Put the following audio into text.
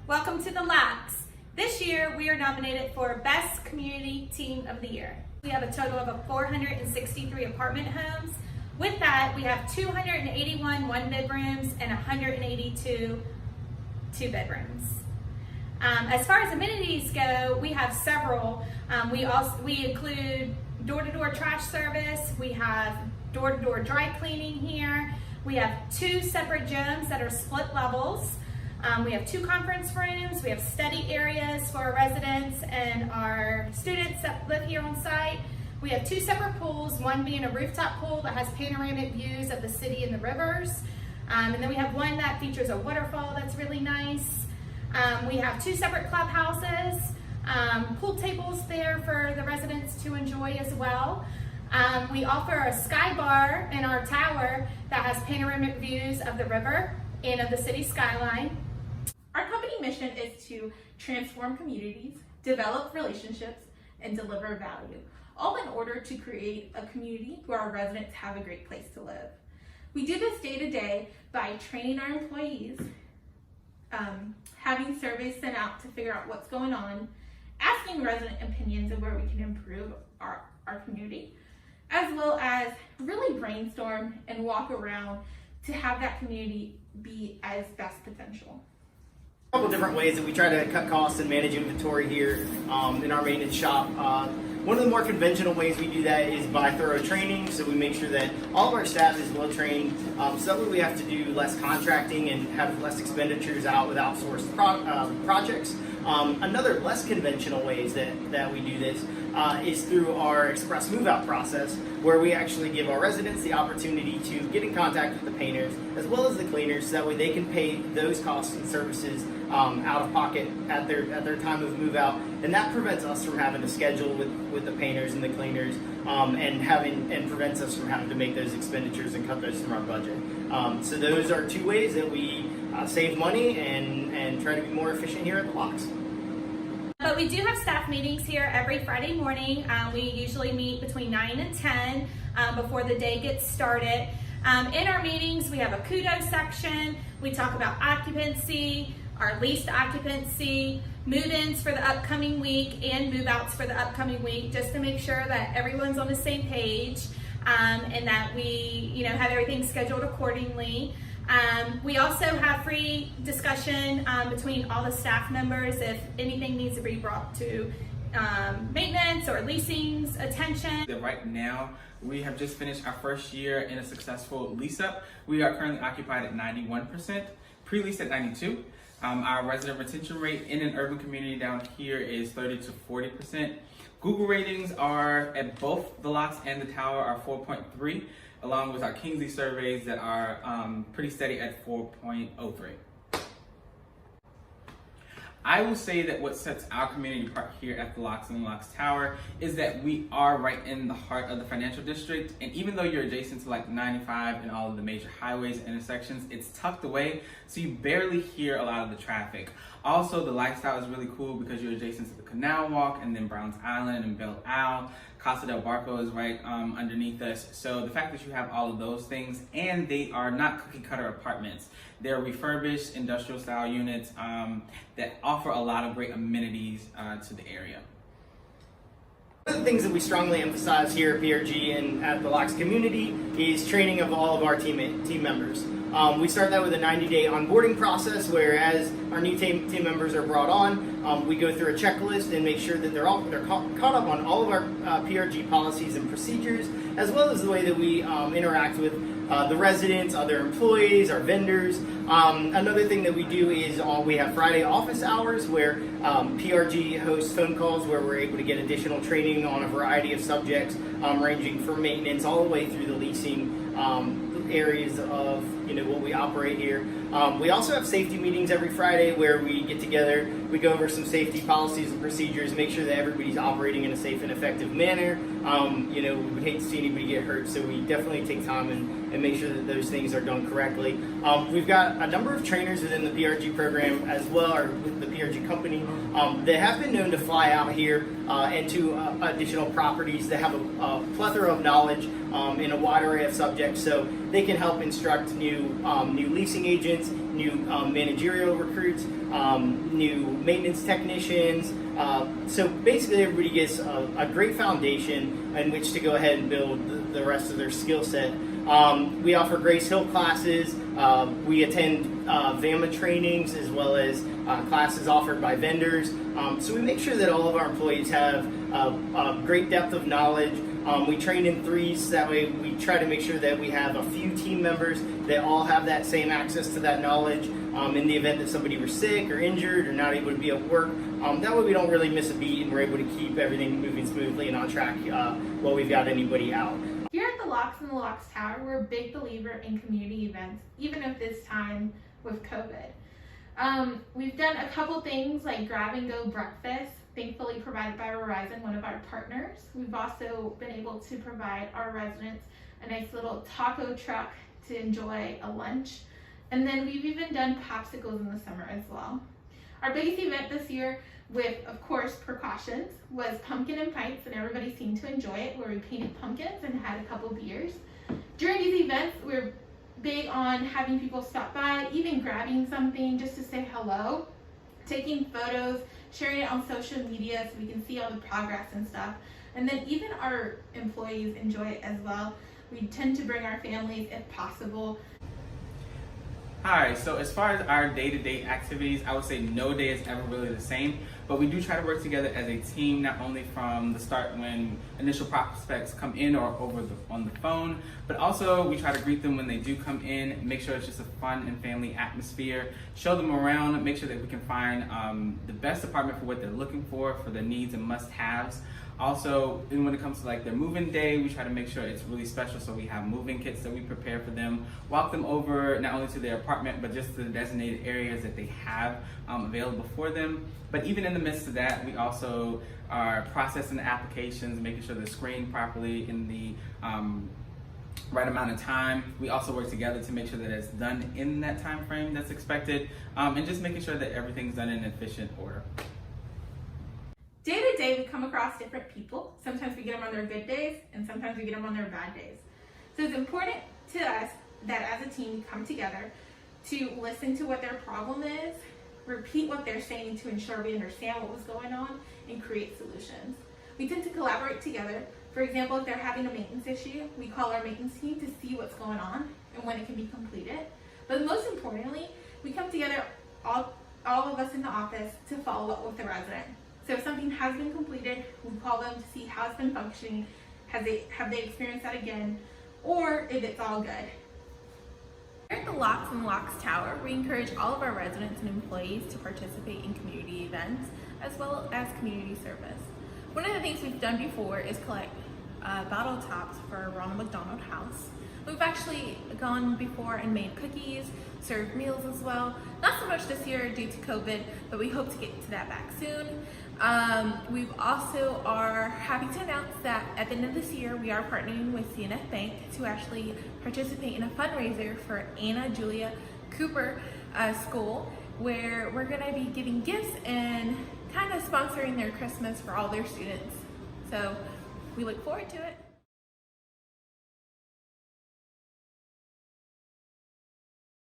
Welcome to the LAX. This year we are nominated for Best Community Team of the Year. We have a total of 463 apartment homes. With that, we have 281 one-bedrooms and 182 two-bedrooms. As far as amenities go, we have several. We include door-to-door trash service. We have door-to-door dry cleaning here. We have 2 separate gyms that are split levels. We have 2 conference rooms. We have study areas for our residents and our students that live here on site. We have 2 separate pools, one being a rooftop pool that has panoramic views of the city and the rivers. And then we have one that features a waterfall that's really nice. We have 2 separate clubhouses, pool tables there for the residents to enjoy as well. We offer a sky bar in our tower that has panoramic views of the river and of the city skyline. Our company mission is to transform communities, develop relationships, and deliver value, all in order to create a community where our residents have a great place to live. We do this day to day by training our employees, having surveys sent out to figure out what's going on, asking resident opinions of where we can improve our community, as well as really brainstorm and walk around to have that community be as best potential. A couple different ways that we try to cut costs and manage inventory here in our maintenance shop. One of the more conventional ways we do that is by thorough training, so we make sure that all of our staff is well trained, so that way we have to do less contracting and have less expenditures out with outsourced projects. Another less conventional ways that we do this is through our express move-out process, where we actually give our residents the opportunity to get in contact with the painters as well as the cleaners, so that way they can pay those costs and services out of pocket at their time of move-out, and that prevents us from having to schedule with the painters and the cleaners, and prevents us from having to make those expenditures and cut those from our budget. So those are 2 ways that we save money and try to be more efficient here at the LAX. But we do have staff meetings here every Friday morning. We usually meet between 9 and 10 before the day gets started. In our meetings, we have a kudos section. We talk about occupancy, our leased occupancy, move-ins for the upcoming week, and move-outs for the upcoming week, just to make sure that everyone's on the same page and that we, have everything scheduled accordingly. We also have free discussion between all the staff members if anything needs to be brought to maintenance or leasing's attention. Right now, we have just finished our first year in a successful lease-up. We are currently occupied at 91%, pre-leased at 92%. Our resident retention rate in an urban community down here is 30 to 40%. Google ratings are at both the LAX and the tower are 4.3, along with our Kingsley surveys that are pretty steady at 4.03. I will say that what sets our community apart here at the LAX and the LAX Tower is that we are right in the heart of the financial district, and even though you're adjacent to like 95 and all of the major highways and intersections, it's tucked away, so you barely hear a lot of the traffic. Also, the lifestyle is really cool because you're adjacent to the Canal Walk and then Browns Island and Belle Isle. Casa del Barco is right underneath us. So the fact that you have all of those things, and they are not cookie cutter apartments. They're refurbished industrial style units that offer a lot of great amenities to the area. One of the things that we strongly emphasize here at PRG and at the LAX community is training of all of our team members. We start that with a 90-day onboarding process, where as our new team members are brought on, we go through a checklist and make sure that they're caught up on all of our PRG policies and procedures, as well as the way that we interact with the residents, other employees, our vendors. Another thing that we do is we have Friday office hours, where PRG hosts phone calls where we're able to get additional training on a variety of subjects, ranging from maintenance all the way through the leasing areas of what we operate here. We also have safety meetings every Friday where we get together, we go over some safety policies and procedures, make sure that everybody's operating in a safe and effective manner. We would hate to see anybody get hurt, so we definitely take time and make sure that those things are done correctly. We've got a number of trainers within the PRG program as well, or with the PRG company, that have been known to fly out here and to additional properties that have a plethora of knowledge in a wide array of subjects, so they can help instruct new leasing agents, new managerial recruits, new maintenance technicians. So basically everybody gets a great foundation in which to go ahead and build the rest of their skill set. We offer Grace Hill classes. We attend VAMA trainings as well as classes offered by vendors. So we make sure that all of our employees have a great depth of knowledge. We train in threes, that way we try to make sure that we have a few team members that all have that same access to that knowledge in the event that somebody were sick or injured or not able to be at work. That way we don't really miss a beat and we're able to keep everything moving smoothly and on track while we've got anybody out. Here at the Locks and the Locks Tower, we're a big believer in community events, even at this time with COVID. We've done a couple things like grab-and-go breakfast, thankfully provided by Verizon, one of our partners. We've also been able to provide our residents a nice little taco truck to enjoy a lunch. And then we've even done popsicles in the summer as well. Our biggest event this year, with, of course, precautions, was Pumpkin and Pints, and everybody seemed to enjoy it, where we painted pumpkins and had a couple beers. During these events, we're big on having people stop by, even grabbing something just to say hello, taking photos, sharing it on social media so we can see all the progress and stuff. And then even our employees enjoy it as well. We tend to bring our families if possible. Hi, so as far as our day-to-day activities, I would say no day is ever really the same, but we do try to work together as a team, not only from the start when initial prospects come in or on the phone, but also we try to greet them when they do come in, make sure it's just a fun and family atmosphere, show them around, make sure that we can find the best apartment for what they're looking for their needs and must-haves. Also, and when it comes to like their move-in day, we try to make sure it's really special, so we have move-in kits that we prepare for them, walk them over not only to their apartment, but just to the designated areas that they have available for them. But even in the midst of that, we also are processing the applications, making sure they're screened properly in the right amount of time. We also work together to make sure that it's done in that time frame that's expected, and just making sure that everything's done in efficient order. Day to day, we come across different people. Sometimes we get them on their good days, and sometimes we get them on their bad days. So it's important to us that as a team, we come together to listen to what their problem is, repeat what they're saying to ensure we understand what was going on, and create solutions. We tend to collaborate together. For example, if they're having a maintenance issue, we call our maintenance team to see what's going on and when it can be completed. But most importantly, we come together, all of us in the office, to follow up with the resident. So if something has been completed, we call them to see how it's been functioning, have they experienced that again, or if it's all good. Here at the Locks and Locks Tower, we encourage all of our residents and employees to participate in community events as well as community service. One of the things we've done before is collect bottle tops for Ronald McDonald House. We've actually gone before and made cookies, served meals as well. Not so much this year due to COVID, but we hope to get to that back soon. We also are happy to announce that at the end of this year, we are partnering with CNF Bank to actually participate in a fundraiser for Anna Julia Cooper School, where we're gonna be giving gifts and kind of sponsoring their Christmas for all their students. So we look forward to it.